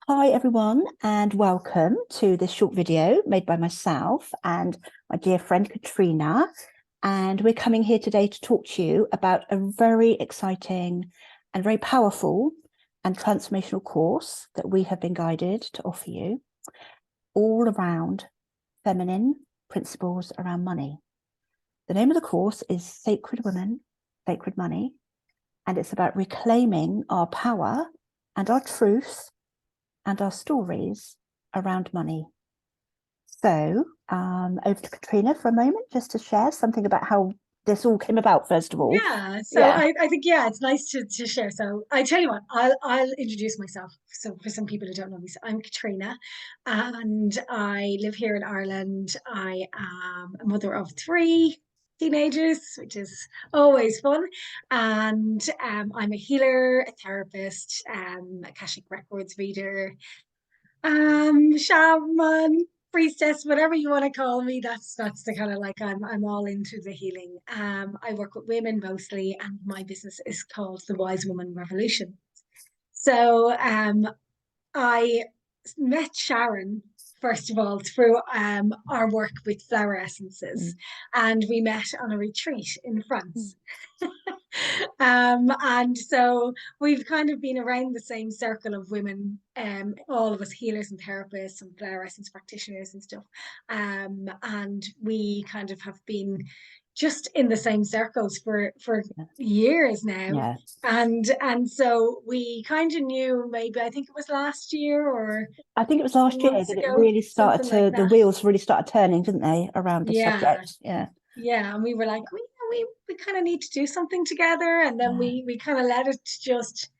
Hi everyone, and welcome to this short video made by myself and my dear friend Caitríona. And we're coming here today to talk to you about a very exciting and very powerful and transformational course that we have been guided to offer you, all around feminine principles around money. The name of the course is Sacred Women, Sacred Money, and it's about reclaiming our power and our truth and our stories around money. So over to Caitríona for a moment, just to share something about how this all came about, first of all. I think it's nice to share. So I tell you what, I'll introduce myself. So for some people who don't know me, so I'm Caitríona, and I live here in Ireland. I am a mother of three teenagers, which is always fun. And I'm a healer, a therapist, Akashic Records reader, shaman, priestess, whatever you want to call me. That's the kind of like I'm all into the healing. I work with women mostly, and my business is called the Wise Woman Revolution. So I met Sharon, first of all, through our work with flower essences, and we met on a retreat in France. And so we've kind of been around the same circle of women, all of us healers and therapists and flower essence practitioners and stuff. And we kind of have been just in the same circles for years now. Yeah. And so we kind of knew, maybe I think it was last year, or I think it was last year that it really started something to, like the that. wheels really started turning, didn't they, around the Yeah. subject? Yeah. Yeah, and we were like, we kind of need to do something together, and then we kind of let it just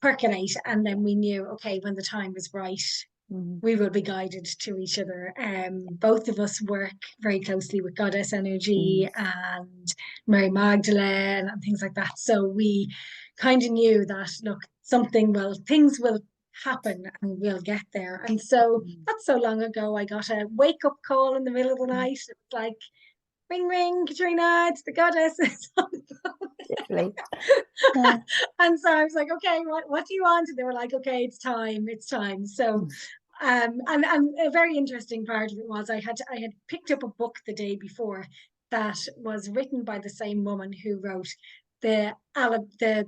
percolate, and then we knew, okay, when the time was right, we will be guided to each other. Both of us work very closely with goddess energy and Mary Magdalene and things like that. So we kind of knew that, look, things will happen and we'll get there. And so not so long ago, I got a wake up call in the middle of the night. It was like, ring, ring, Caitríona, it's the goddess. Literally. Yeah. And so I was like, okay, what do you want? And they were like, okay, it's time. So and a very interesting part of it was I had picked up a book the day before that was written by the same woman who wrote the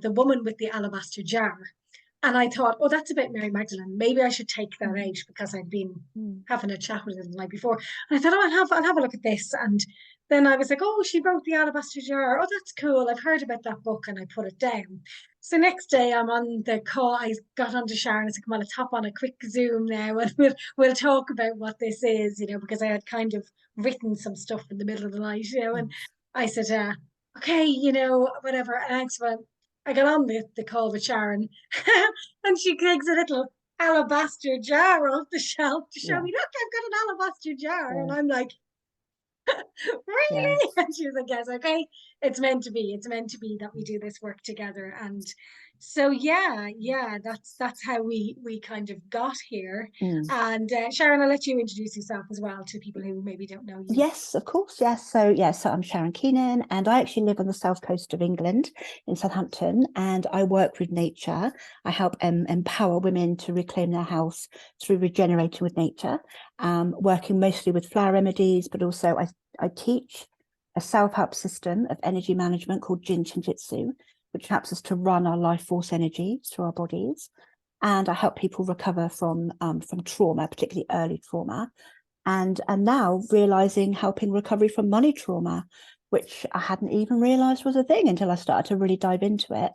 woman with the alabaster jar. And I thought, oh, that's a bit Mary Magdalene. Maybe I should take that out, because I'd been having a chat with her the night before. And I thought, oh, I'll have a look at this. And then I was like, oh, she wrote the alabaster jar. Oh, that's cool. I've heard about that book, and I put it down. So next day I'm on the call. I got onto Sharon and said, come on, let's hop on a quick Zoom now, and we'll talk about what this is, because I had kind of written some stuff in the middle of the night, and I said, okay, whatever. And I got on the call with Sharon, and she takes a little alabaster jar off the shelf to show me, look, I've got an alabaster jar. And I'm like, really? And she was like, yes, okay, it's meant to be that we do this work together. And so that's how we kind of got here. And Sharon, I'll let you introduce yourself as well to people who maybe don't know you. Yes, of course. Yes. So I'm Sharon Keenan, and I actually live on the south coast of England in Southampton, and I work with nature. I help empower women to reclaim their health through regenerating with nature, working mostly with flower remedies, but also I teach a self-help system of energy management called Jin Jitsu, which helps us to run our life force energy through our bodies. And I help people recover from trauma, particularly early trauma. And now realizing helping recovery from money trauma, which I hadn't even realized was a thing until I started to really dive into it.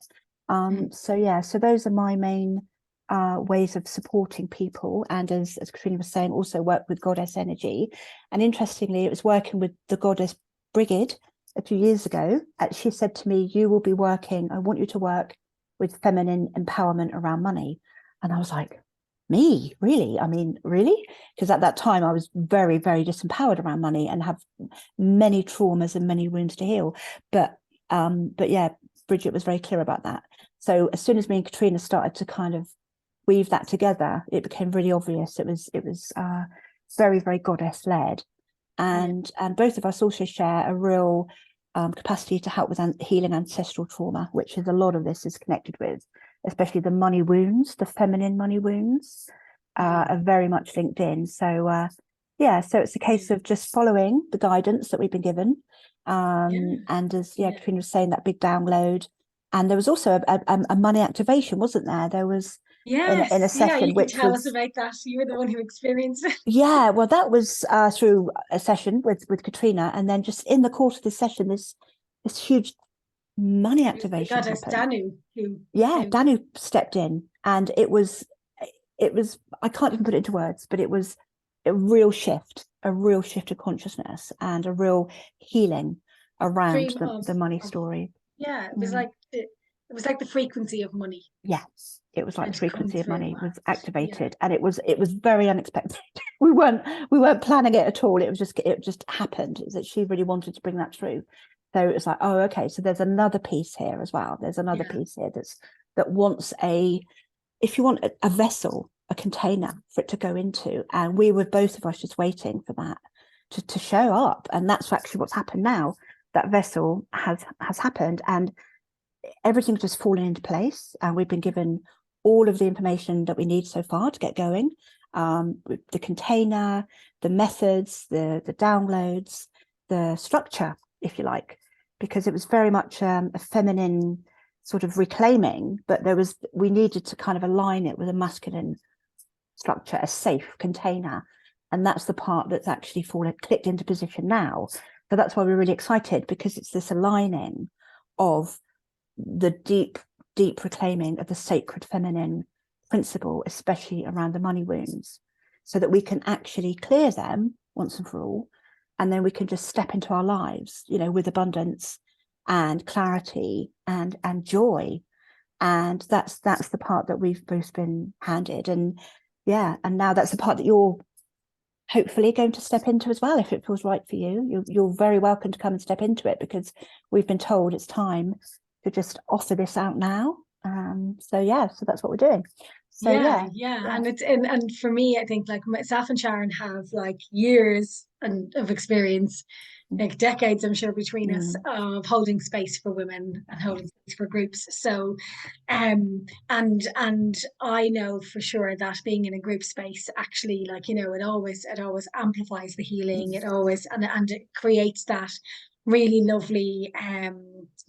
So those are my main ways of supporting people. And as Caitríona was saying, also work with goddess energy. And interestingly, it was working with the goddess Brigid a few years ago. She said to me, I want you to work with feminine empowerment around money. And I was like, me, really? I mean, really? Because at that time I was very, very disempowered around money and have many traumas and many wounds to heal. But yeah, Bridget was very clear about that. So as soon as me and Caitríona started to kind of weave that together, it became really obvious. It was very, very goddess led, and both of us also share a real capacity to help with healing ancestral trauma, which is a lot of this is connected with. especially the money wounds, the feminine money wounds, are very much linked in. So yeah, so it's a case of just following the guidance that we've been given. And as Caitríona was saying, that big download. And there was also a money activation, wasn't there? There was in a session, you can which tell was, us about that. You were the one who experienced it. yeah, well, that was through a session with Caitríona, and then just in the course of the session, this huge money activation God, it's happened. Danu who Danu stepped in, and it was I can't even put it into words, but it was a real shift of consciousness and a real healing around the money story. Yeah, it was like the frequency of money. Yes, it was like the frequency of money was activated, yeah. and it was very unexpected. we weren't planning it at all. It just happened. Is that she really wanted to bring that through. So it was like, oh, okay. So there's another piece here as well. There's another piece here that wants if you want a vessel, a container for it to go into, and we were both of us just waiting for that to show up, and that's actually what's happened now. That vessel has happened, and everything's just fallen into place, and we've been given all of the information that we need so far to get going. The container, the methods, the downloads, the structure, if you like, because it was very much a feminine sort of reclaiming, but we needed to kind of align it with a masculine structure, a safe container. And that's the part that's actually clicked into position now. So that's why we're really excited, because it's this aligning of the deep reclaiming of the sacred feminine principle, especially around the money wounds, so that we can actually clear them once and for all, and then we can just step into our lives, with abundance and clarity and joy. And that's the part that we've both been handed, and now that's the part that you're hopefully going to step into as well, if it feels right for you. You're very welcome to come and step into it, because we've been told it's time to just offer this out now. So that's what we're doing. So and it's and for me, I think like myself and Sharon have like years of experience, like decades, I'm sure, between us, of holding space for women and holding space for groups. So and I know for sure that being in a group space actually, like, it always amplifies the healing. It always and it creates that really lovely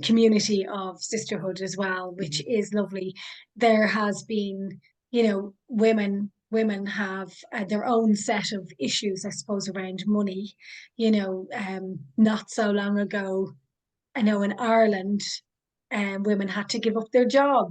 community of sisterhood as well, which is lovely. There has been, women have their own set of issues, I suppose, around money. Not so long ago, I know in Ireland, women had to give up their job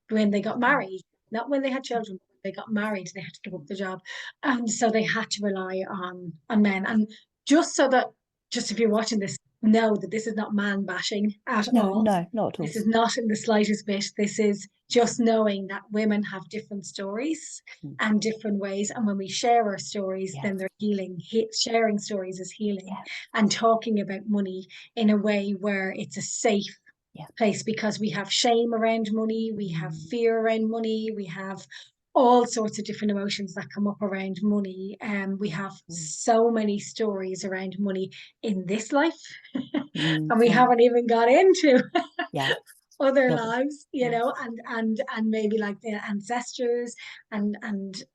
when they got married, not when they had children. They got married, they had to give up their job, and so they had to rely on men. And just so that, just if you're watching this, know that this is not man bashing at all. No, not at all. This is not in the slightest bit. This is just knowing that women have different stories and different ways. And when we share our stories, then they're healing. Sharing stories is healing, and talking about money in a way where it's a safe place, because we have shame around money, we have fear around money, we have all sorts of different emotions that come up around money. We have so many stories around money in this life, and we haven't even got into other lives, and maybe like the ancestors and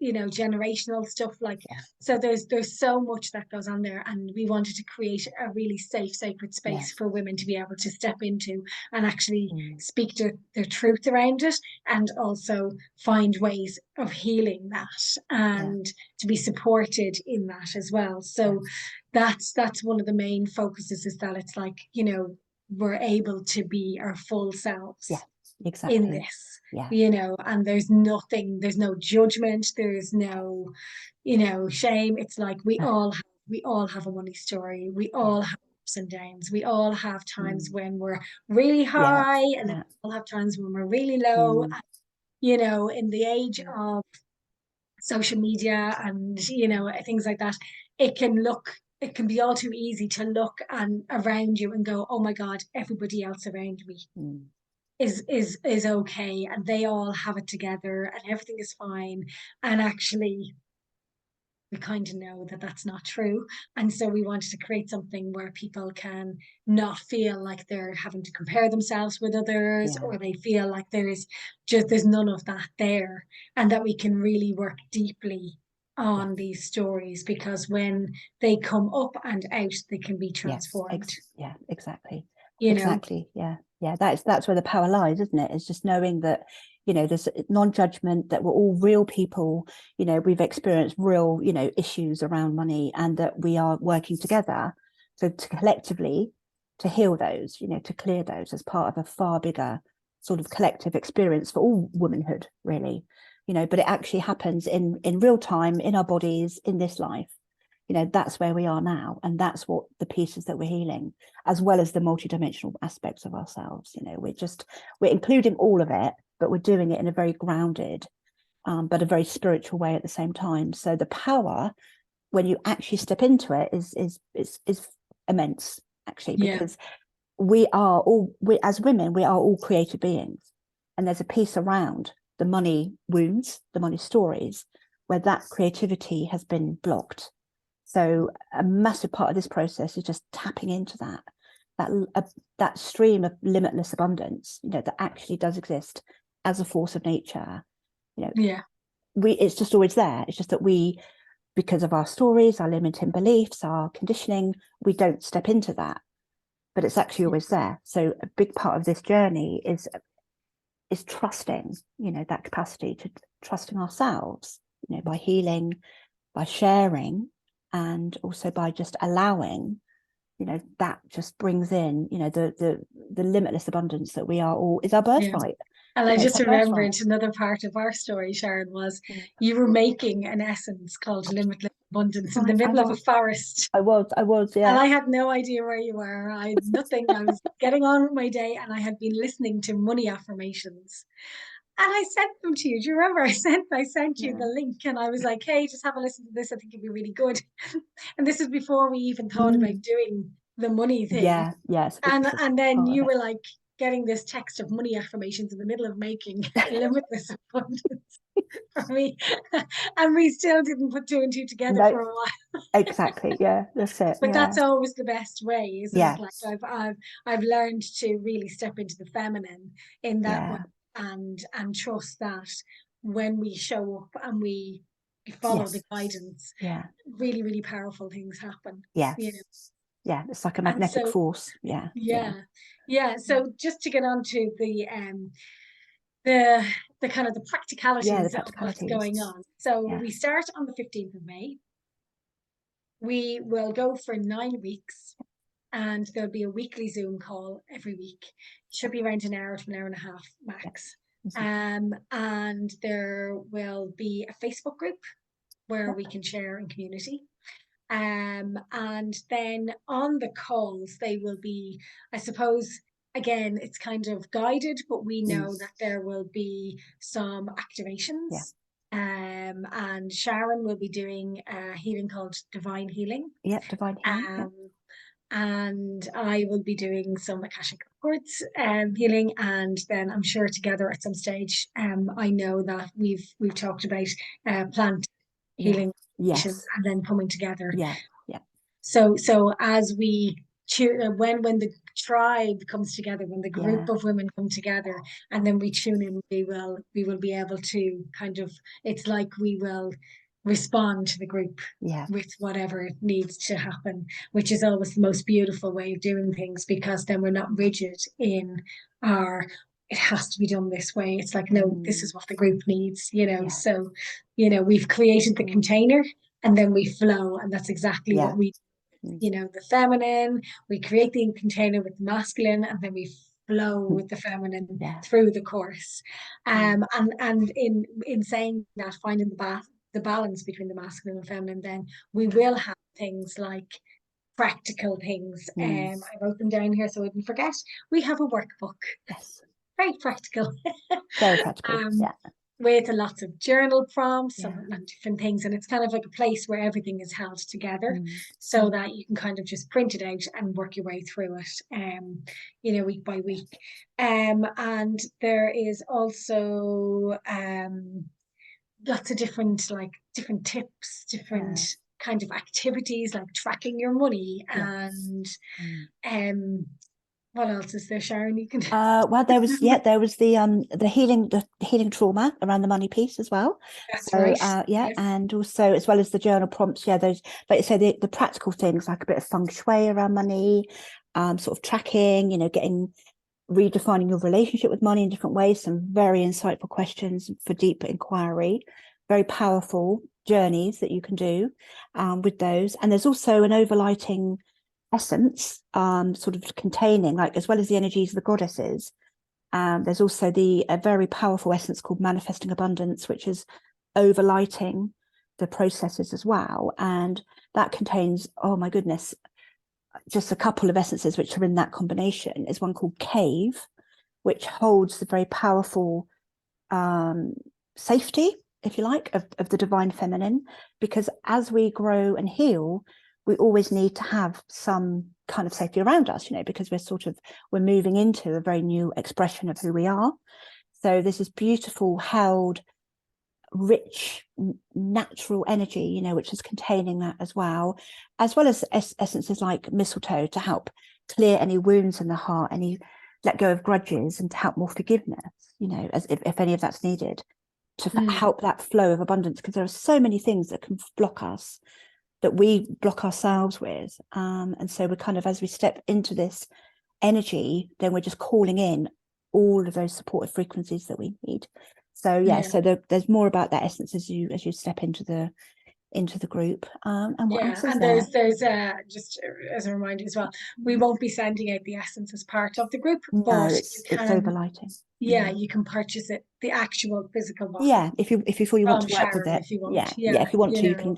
generational stuff, like so there's so much that goes on there, and we wanted to create a really safe, sacred space for women to be able to step into and actually speak to their truth around it, and also find ways of healing that, and to be supported in that as well. So that's one of the main focuses, is that it's like, we're able to be our full selves in this, and there's no judgment, there's no, shame. It's like we all have a money story. We all have ups and downs. We all have times when we're really high, and then we all have times when we're really low. And, in the age of social media and things like that, it can be all too easy to look around you and go, oh my God, everybody else around me is okay, and they all have it together, and everything is fine. And actually, we kind of know that that's not true. And so we wanted to create something where people can not feel like they're having to compare themselves with others, Yeah. or they feel like there's none of that there, and that we can really work deeply Yes. on these stories, because when they come up and out, they can be Yes. transformed. Yeah, exactly. You know, Exactly. Yeah. Yeah. That's where the power lies, isn't it? It's just knowing that, there's non-judgment, that we're all real people, we've experienced real, issues around money, and that we are working together. So to collectively to heal those, to clear those as part of a far bigger sort of collective experience for all womanhood, really. But it actually happens in real time, in our bodies, in this life. That's where we are now, and that's what the pieces that we're healing, as well as the multidimensional aspects of ourselves. We're including all of it, but we're doing it in a very grounded, but a very spiritual way at the same time. So the power, when you actually step into it, is immense, actually, yeah, because as women, we are all creative beings, and there's a piece around the money wounds, the money stories, where that creativity has been blocked. So a massive part of this process is just tapping into that stream of limitless abundance, that actually does exist as a force of nature. yeah, It's just always there. It's just that we, because of our stories, our limiting beliefs, our conditioning, we don't step into that. But it's actually always there. So a big part of this journey is trusting, that capacity to trusting ourselves, by healing, by sharing, and also by just allowing, that just brings in, the limitless abundance that we are all, is our yeah. birthright. And I It's just our birthright. remembered another part of our story, Sharon, was you were making an essence called Limitless Abundance in the Right, middle of a forest. I was, And yeah. I had no idea where you were. I had nothing. I was getting on with my day, and I had been listening to money affirmations. And I sent them to you. Do you remember? I sent you Yeah. the link, and I was like, hey, just have a listen to this. I think it'd be really good. And this is before we even thought about doing the money thing. Yeah, yeah, it's a big And then part of you it. were like getting this text of money affirmations in the middle of making limitless abundance for me. And we still didn't put two and two together No, for a while. exactly. Yeah, that's it. But Yeah. that's always the best way, isn't it? Like Yes. I've learned to really step into the feminine in that way, Yeah. and trust that when we show up and we follow the Yes. guidance, Yeah. really, really powerful things happen. Yeah. You know. Yeah. It's like a And magnetic so force. Yeah. Yeah. yeah, yeah. So just to get on to the the kind of the Yeah. The practicalities of what's practicalities. going on. So Yeah. we start on the 15th of May. We will go for 9 weeks, and there'll be a weekly Zoom call every week. Should be around an hour to an hour and a half Yeah. max. Mhm. And there will be a Facebook group where Yep. we can share in community. And then on the calls, they will be, I suppose, again, it's kind of guided, but we know that there will be some Yeah. activations. And Sharon will be doing a healing called Divine Healing. Yep. Divine healing. Yep. Um, and I will be doing some Akashic Records healing, and then I'm sure together at some stage. I know that we've talked about plant Yeah. healing and Yes. then coming together. Yeah. Yeah. So as we when the tribe comes together, when the Yeah. group of women come together, and then we tune in, we will be able to kind of, it's like we will respond to the group Yeah. with whatever needs to happen, which is always the most beautiful way of doing things, because then we're not rigid in our, it has to be done this way. It's like, no, this is what the group needs, Yeah. So, we've created the container, and then we flow, and that's exactly Yeah. what we, the feminine, we create the container with the masculine, and then we flow with the feminine Yeah. through the course. And in saying that, finding the balance between the masculine and feminine, then we will have things like practical things. I wrote them down here so I didn't forget. We have a workbook, Yes. very practical. Very practical. um, Yeah. with lots of journal prompts Yeah. and different things. And it's kind of like a place where everything is held together, so that you can kind of just print it out and work your way through it, week by week. And there is also lots of different tips, different Yeah. kind of activities like tracking your money Yes. and Mm. um what else is there, Sharon? You can Well, there was the healing trauma around the money piece as well. that's So right. yeah, Yes. and also as well as the journal prompts, yeah, those, like you say, the practical things like a bit of feng shui around money, sort of tracking, getting redefining your relationship with money in different ways. Some very insightful questions for deep inquiry, very powerful journeys that you can do with those. And there's also an overlighting essence, sort of containing, like, as well as the energies of the goddesses. There's also a very powerful essence called manifesting abundance, which is overlighting the processes as well. And that contains, oh my goodness, just a couple of essences which are in that combination. Is one called Cave, which holds the very powerful safety, if you like, of the divine feminine, because as we grow and heal, we always need to have some kind of safety around us, because we're moving into a very new expression of who we are. So there's this beautiful held rich natural energy, which is containing that as well as essences like mistletoe to help clear any wounds in the heart, any let go of grudges, and to help more forgiveness, as if any of that's needed to help that flow of abundance, because there are so many things that can block us, that we block ourselves with, and so we're kind of, as we step into this energy, then we're just calling in all of those supportive frequencies that we need. So yeah, so there's more about that essence as you step into the group. And what Yeah, else is and there? there's just as a reminder as well, we won't be sending out the essence as part of the group, No, but you it's can, overlighting. yeah, you can purchase it, the actual physical bottle Yeah, if you feel you want from to work with Sharon it, if you want. yeah, Yeah, if you want to, you can.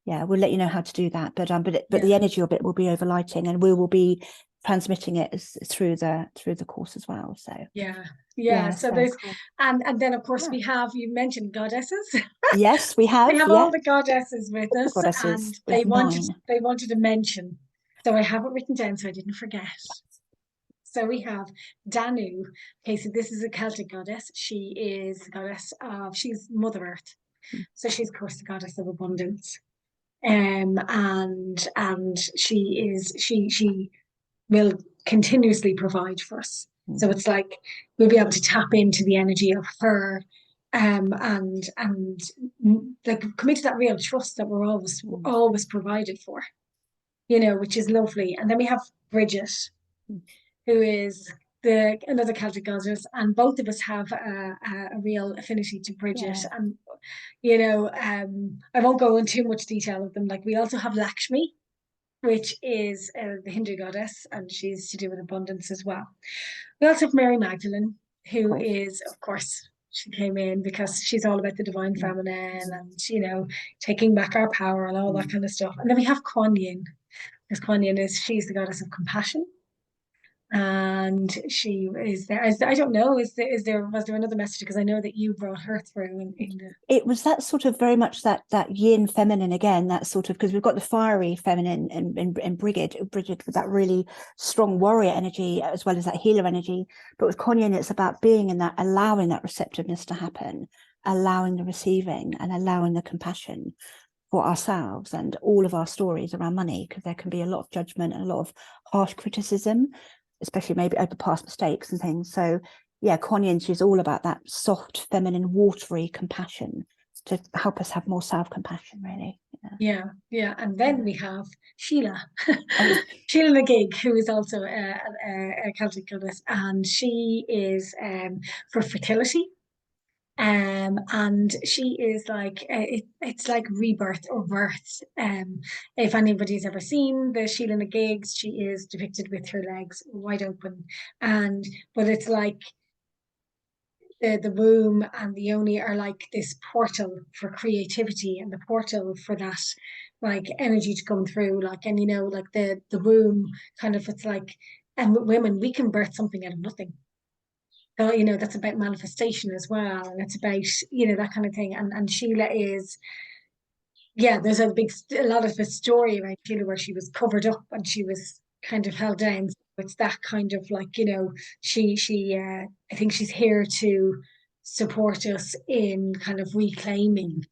Yeah, we'll let you know how to do that. But yeah, the energy of it will be overlighting, and we will be transmitting it through the course as well. So yeah. yeah, So so there's, cool. and then of course Yeah. we have, you mentioned goddesses. Yes, we We have. have Yeah, all the goddesses with all the us, and goddesses. We have 9. they wanted to mention. So I have it written down so I didn't forget. So we have Danu. Okay, so this is a Celtic goddess. She is the goddess of, she's Mother Earth. So she's, of course, the goddess of abundance. And she will continuously provide for us. So Mhm. it's like we'll be able to tap into the energy of her, and like commit to that real trust that we're Mm. always provided for, which is lovely. And then we have Bridget, Mm. who is another Celtic goddess, and both of us have a real affinity to Bridget. Yeah, And I won't go into too much detail of them. Like we also have Lakshmi, which is the Hindu goddess, and she's to do with abundance as well. We also have Mary Magdalene, of who course. is, of course, she came in because she's all about the divine Mm. feminine and, taking back our power and all that Mm. kind of stuff. And then we have Kuan Yin, because Kuan Yin she's the goddess of compassion. And she is there. I don't know. Was there another message? Because I know that you brought her through in the. It was that sort of very much that yin feminine again, that sort of, because we've got the fiery feminine in Bridget with that really strong warrior energy as well as that healer energy. But with Kuan Yin, it's about being in that, allowing that receptiveness to happen, allowing the receiving, and allowing the compassion for ourselves and all of our stories around money, because there can be a lot of judgment and a lot of harsh criticism, especially maybe over past mistakes and things. So yeah, Kuan Yin, she's all about that soft, feminine, watery compassion to help us have more self-compassion, really. Yeah. And then we have Sheila, Oh, Sheila McGig, who is also a Celtic goddess, and she is for fertility. And she is like it's like rebirth or birth. If anybody's ever seen the Sheila McGigs, she is depicted with her legs wide open, and but it's like the womb and the yoni are like this portal for creativity and the portal for that like energy to come through, like, and like the womb kind of, it's like, and with women we can birth something out of nothing. So that's about manifestation as well, and it's about that kind of thing. And Sheila is, yeah, there's a lot of a story around Sheila where she was covered up and she was kind of held down. So it's that kind of like, she I think she's here to support us in kind of reclaiming,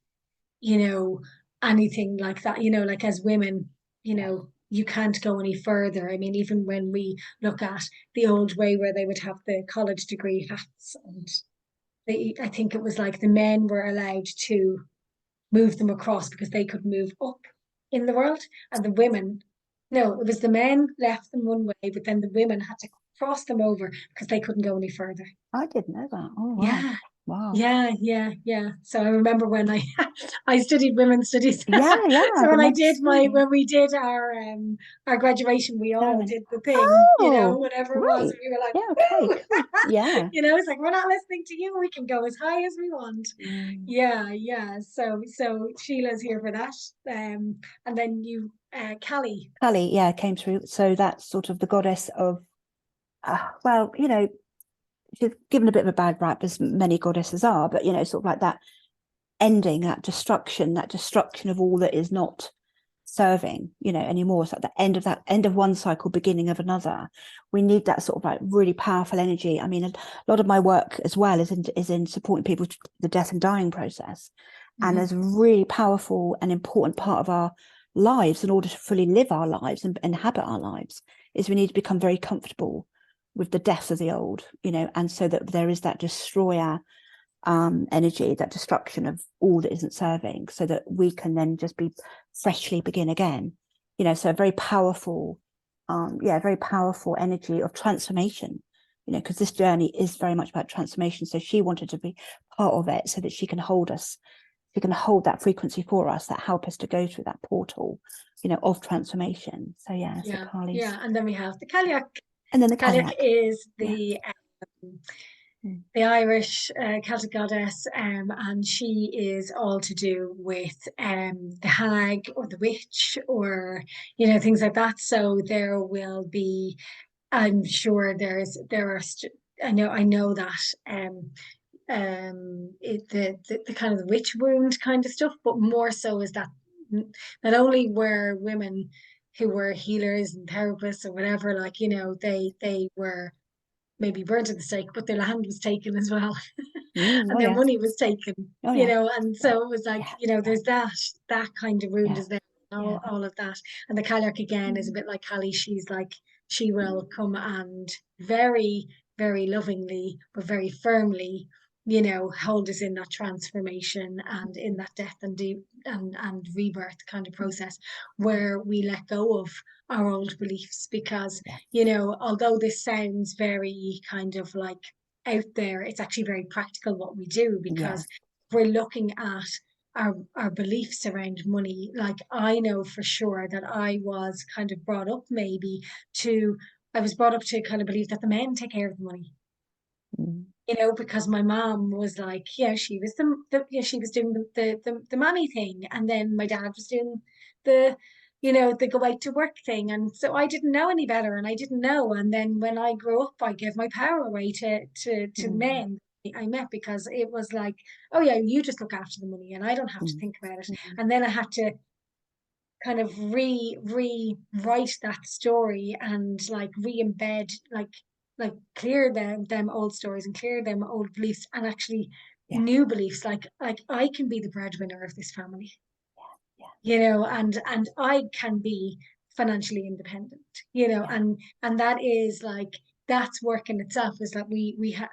you know, anything like that, you know, like as women, you Yeah. know, you can't go any further. I mean, even when we look at the old way where they would have the college degree hats, and I think it was like the men were allowed to move them across because they could move up in the world, and the women, no, it was the men left them one way, but then the women had to cross them over because they couldn't go any further. I didn't know that. Oh wow. Yeah, Wow. yeah. So I remember when I I studied women's studies. Yeah, yeah, I So when I remember did my seeing when we did our graduation, we all ceremony. did the thing, you know, Oh, whatever it was. right. And we were like, Yeah, okay, woo! cool. Yeah. You know, it's like we're not listening to you. We can go as high as we want. Mm. Yeah. So Sheila's here for that. And then you, Callie. Kali, yeah, came through. So that's sort of the goddess of, well, you know, she's given a bit of a bad rap, as many goddesses are, but, you know, sort of like that ending, that destruction of all that is not serving, you know, anymore. It's like the end of one cycle, beginning of another. We need that sort of like really powerful energy. I mean, a lot of my work as well is in supporting people to the death and dying process. And Mm-hmm. there's a really powerful and important part of our lives in order to fully live our lives and inhabit our lives is we need to become very comfortable with the death of the old, you know, and so that there is that destroyer energy, that destruction of all that isn't serving, so that we can then just be freshly begin again. You know, so a very powerful, very powerful energy of transformation. You know, because this journey is very much about transformation. So she wanted to be part of it, so that she can hold us, she can hold that frequency for us, that help us to go through that portal, you know, of transformation. So yeah, so Kali's, Yeah. And then we have the Cailleach. and then the Cailleach Kayak. is Yeah. Mm. the Irish Celtic goddess, and she is all to do with the hag or the witch, or you know, things like that. So there will be, I'm sure there are I know that the kind of the witch wound kind of stuff, but more so is that not only were women who were healers and therapists or whatever, like you know, they were maybe burned at the stake, but their land was taken as well, Mm, and oh their yeah, money was taken, oh you yeah, know, and so it was like, yeah, you know, yeah, there's that kind of wound yeah, is there, yeah. all of that. And the Cailleach again is a Mm. bit like Callie. She's like, she will come and very, very lovingly, but very firmly, you know, hold us in that transformation and in that death and rebirth kind of process where we let go of our old beliefs. Because Yeah, you know, although this sounds very kind of like out there, it's actually very practical what we do. yeah, Because we're looking at our beliefs around money. Like I know for sure that I was kind of brought up maybe to, I was brought up to kind of believe that the men take care of the money, mm, you know, because my mom was like, yeah, she was she was doing the mommy thing, and then my dad was doing the, you know, the go out to work thing, and so I didn't know any better, and I didn't know, and then when I grew up, I gave my power away to mm, men I met, because it was like, oh yeah, you just look after the money, and I don't have to mm, think about it, mm. and then I had to kind of rewrite that story and like re-embed, like clear them old stories and clear them old beliefs, and actually Yeah, new beliefs, like I can be the breadwinner of this family, yeah, you know, and I can be financially independent, you know, yeah, and that is like, that's work in itself, is that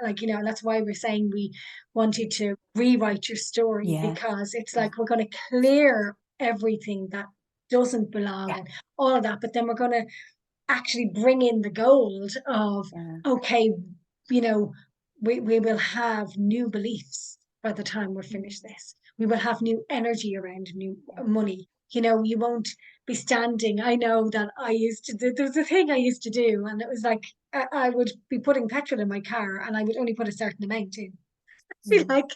like, you know, and that's why we're saying we want you to rewrite your story, yeah, because it's yeah, like we're going to clear everything that doesn't belong yeah, and all of that, but then we're going to actually bring in the gold of, yeah, okay, you know, we will have new beliefs by the time we're mm, finished this. We will have new energy around new yeah, money. You know, you won't be standing. I know that I used to do, there was a thing I used to do, and it was like I would be putting petrol in my car and I would only put a certain amount in. Be mm, like,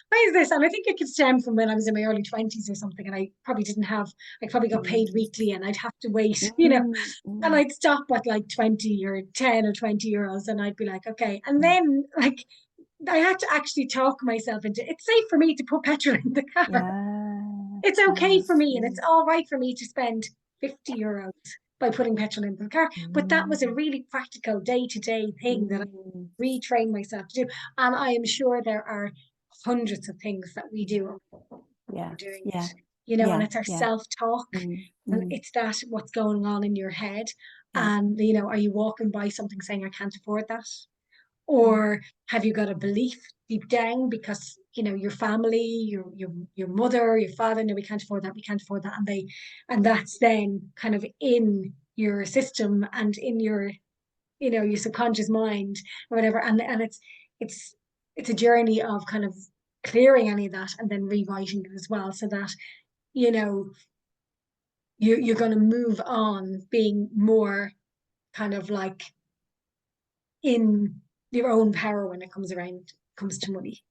why is this? And I think it could stem from when I was in my early 20s or something, and I probably didn't have, I probably got paid mm, weekly and I'd have to wait, you know, mm, and mm, I'd stop at like 20 or 10 or 20 euros, and I'd be like, okay. And mm. then like I had to actually talk myself into, it's safe for me to put petrol in the car. Yes, It's okay for yes, me, and it's mm, all right for me to spend 50 euros. by putting petrol into the car. But that was a really practical day-to-day thing that I retrained myself to do. And I am sure there are hundreds of things that we do Yeah. doing Yeah. it, you know, and Yeah. it's our Yeah. self-talk, and it's that what's going on in your head. And, you know, are you walking by something saying, I can't afford that? Or have you got a belief deep down because, you know, your family, your mother, your father, no, we can't afford that, we can't afford that. And that's then kind of in your system and in your, you know, your subconscious mind or whatever. And it's it's a journey of kind of clearing any of that and then rewriting it as well, so that, you know, you're going to move on being more kind of like in your own power when it comes to money,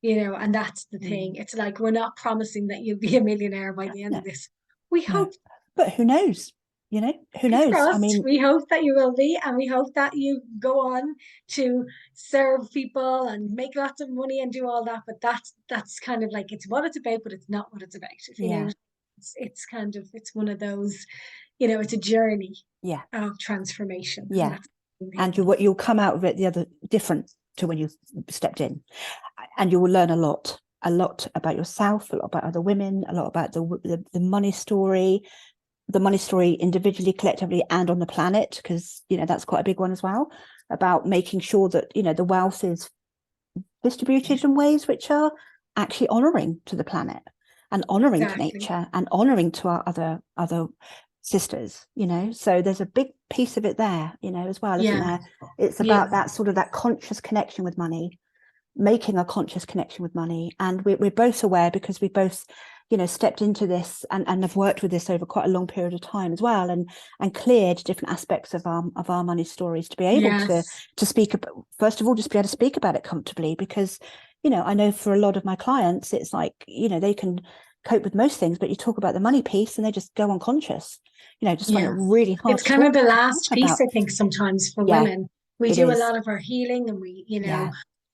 you know. And that's the thing. It's like, we're not promising that you'll be a millionaire by the end No, of this. We no. hope, But who knows? You know, who fingers knows? I crossed, mean, we hope that you will be, and we hope that you go on to serve people and make lots of money and do all that. But that's kind of like, it's what it's about, but it's not what it's about, if you know. yeah, It's kind of, it's one of those, you know, it's a journey yeah, of transformation, and yeah. that's the And thing. you'll come out of it the other different to when you stepped in, and you will learn a lot about yourself, a lot about other women, a lot about the money story, individually, collectively, and on the planet, because, you know, that's quite a big one as well, about making sure that, you know, the wealth is distributed in ways which are actually honoring to the planet and honoring to Exactly. nature and honoring to our other sisters, you know. So there's a big piece of it there, you know, as well, isn't there? It's about that sort of that conscious connection with money, making a conscious connection with money. And we're both aware, because we both, you know, stepped into this and have worked with this over quite a long period of time as well, and cleared different aspects of our money stories to be able to speak about, first of all, just be able to speak about it comfortably. Because, you know, I know for a lot of my clients, it's like, you know, they can cope with most things, but you talk about the money piece and they just go unconscious, you know, just find it really hard It's to kind of talk the last piece, about. I think, sometimes for Yeah, women. We it do a is. lot of our healing, and we, you know, Yeah,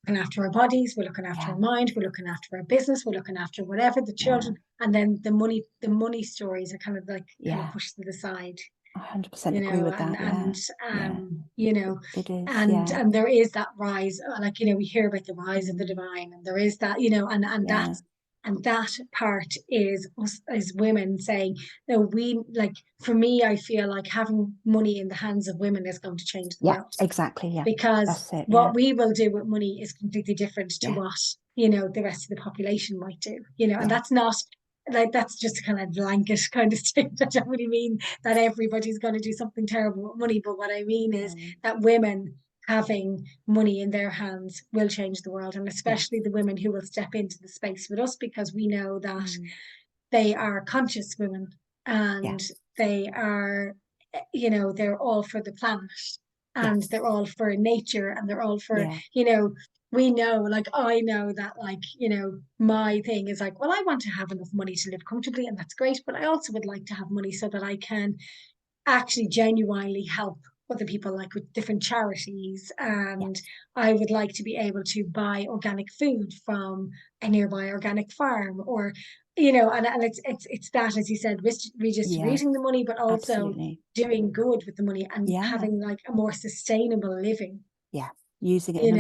looking after our bodies, we're looking after yeah, our mind, we're looking after our business, we're looking after whatever, the yeah, children, and then the money stories are kind of like kind of yeah. pushed to the side, 100% you agree know. with that. Yeah, yeah, You know, it is. Yeah, and there is that rise, like, you know, we hear about the rise of the mm, divine, and there is that, you know, yeah, and that part is us as women saying, no, we, like, for me, I feel like having money in the hands of women is going to change the yeah, world, exactly. Yeah, because that's it. Yeah, what we will do with money is completely different to yeah, what, you know, the rest of the population might do, you know. And yeah, that's not like, that's just a kind of blanket kind of statement. I don't really mean that everybody's going to do something terrible with money, but what I mean is that women having money in their hands will change the world, and yeah, especially the women who will step into the space with us, because we know that mm, they are conscious women, yeah, and they are, you know, they're all for the planet, and yes, they're all for nature, and they're all for, yeah, you know, we know, like, I know that, like, you know, my thing is like, well, I want to have enough money to live comfortably, and that's great, but I also would like to have money so that I can actually genuinely help other people, like with different charities. yeah, And I would like to be able to buy organic food from a nearby organic farm, or, you know, and it's that, as you said, yeah, redistributing the money, but also absolutely. doing good with the money and Yeah, having like a more sustainable living, yeah. Using it you know.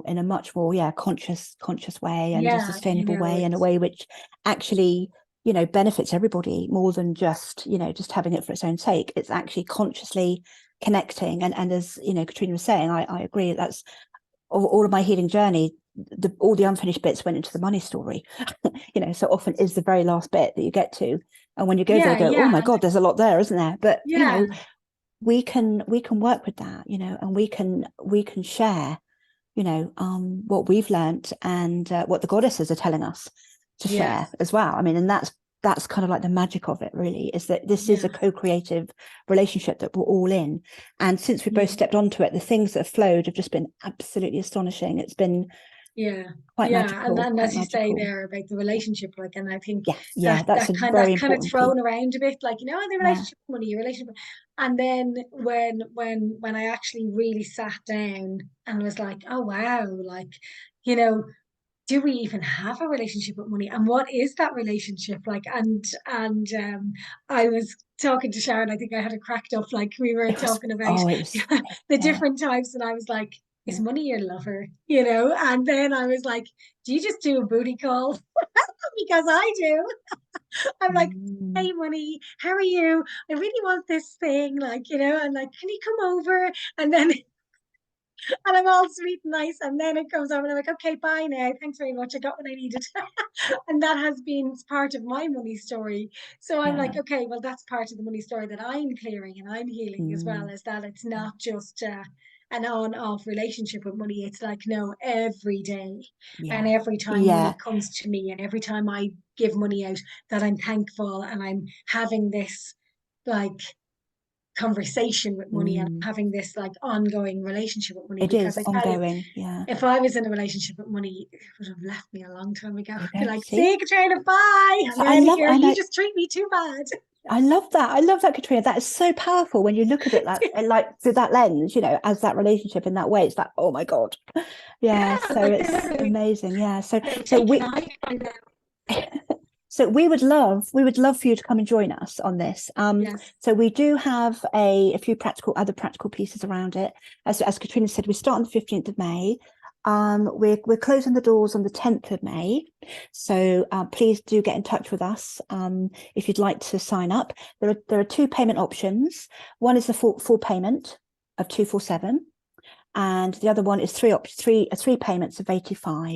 in a much more, yeah, conscious way, and a Yeah, you sustainable know, way, and a it's, way which actually, you know, benefits everybody more than just, you know, just having it for its own sake. It's actually consciously connecting. And as, you know, Caitríona was saying, I agree. That's all of my healing journey. All the unfinished bits went into the money story, you know, so often is the very last bit that you get to. And when you go there, yeah, you go, oh yeah, my God, there's a lot there, isn't there? But, you yeah, know, we can work with that, you know, and we can share, you know, what we've learned, and what the goddesses are telling us to yeah, share as well. I mean, and that's kind of like the magic of it, really, is that this is yeah, a co-creative relationship that we're all in. And since we both yeah. stepped onto it, the things that have flowed have just been absolutely astonishing. It's been Yeah, quite yeah, magical, and quite as you say magical. there about the relationship, like, and I think Yeah, yeah, that's a that very kind of important piece. thrown around a bit, like, you know, the Yeah, relationship money, your relationship, and then when I actually really sat down and was like, oh wow, like, you know, do we even have a relationship with money, and what is that relationship like? And I was talking to Sharon, I think I had a cracked up, like we were It was, talking about oh, it was, the yeah, different types, and I was like, is yeah. money your lover, you know? And then I was like, do you just do a booty call? Because I do. I'm like, Mm, hey money, how are you? I really want this thing, like, you know, and like, can you come over? And then and I'm all sweet and nice. And then it comes over and I'm like, okay, bye now. Thanks very much. I got what I needed. And that has been part of my money story. So I'm yeah. like, okay, well, that's part of the money story that I'm clearing and I'm healing as well, Mm, is that it's not just an on off relationship with money. It's like, no, every day. And yeah. every time Yeah. money comes to me and every time I give money out, that I'm thankful and I'm having this like conversation with money and Mm, having this like ongoing relationship with money, it because is I tell you, ongoing. Yeah. if I was in a relationship with money, it would have left me a long time ago. There you Be go. like, see See? you, Caitríona, bye. So I'm out of here. I You know, just treat me too bad. I love that. I love that, Caitríona. That is so powerful when you look at it like through that lens, as that relationship in that way. It's like, oh my God. Yeah. Yeah, So like it's amazing. Yeah. they're So taking we, I find out. so we would love for you to come and join us on this. Yes. So we do have a few other practical pieces around it. As Caitríona said, we start on the 15th of May. We're closing the doors on the 10th of May. So please do get in touch with us if you'd like to sign up. There are two payment options. One is the full payment of 247, and the other one is three payments of 85.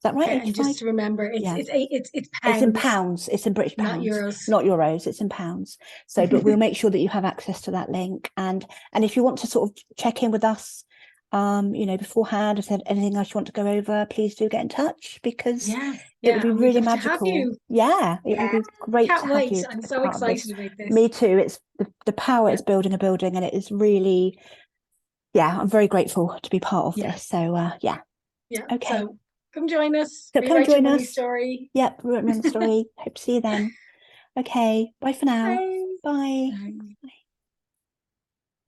Is that right? Okay, and 85? just remember, Yeah. it's It's in pounds, pounds. It's in British not pounds, euros. not euros. It's in pounds. So, but we'll make sure that you have access to that link. And if you want to sort of check in with us, beforehand, if there's anything else you want to go over, please do get in touch, because Yeah, it would yeah, be and we'd really love to have magical. you. Yeah, it would Yeah, be great can't to have wait. you I'm as so part of this. excited about Me this. too. It's the power Yeah, is building a building, and it is really, yeah, I'm very grateful to be part of yeah, this. So, yeah, yeah. okay. So come join us. So come Rewrite your join money us. story. Yep, remember the story. Hope to see you then. Okay, bye for now. Bye. Bye. Bye. Bye.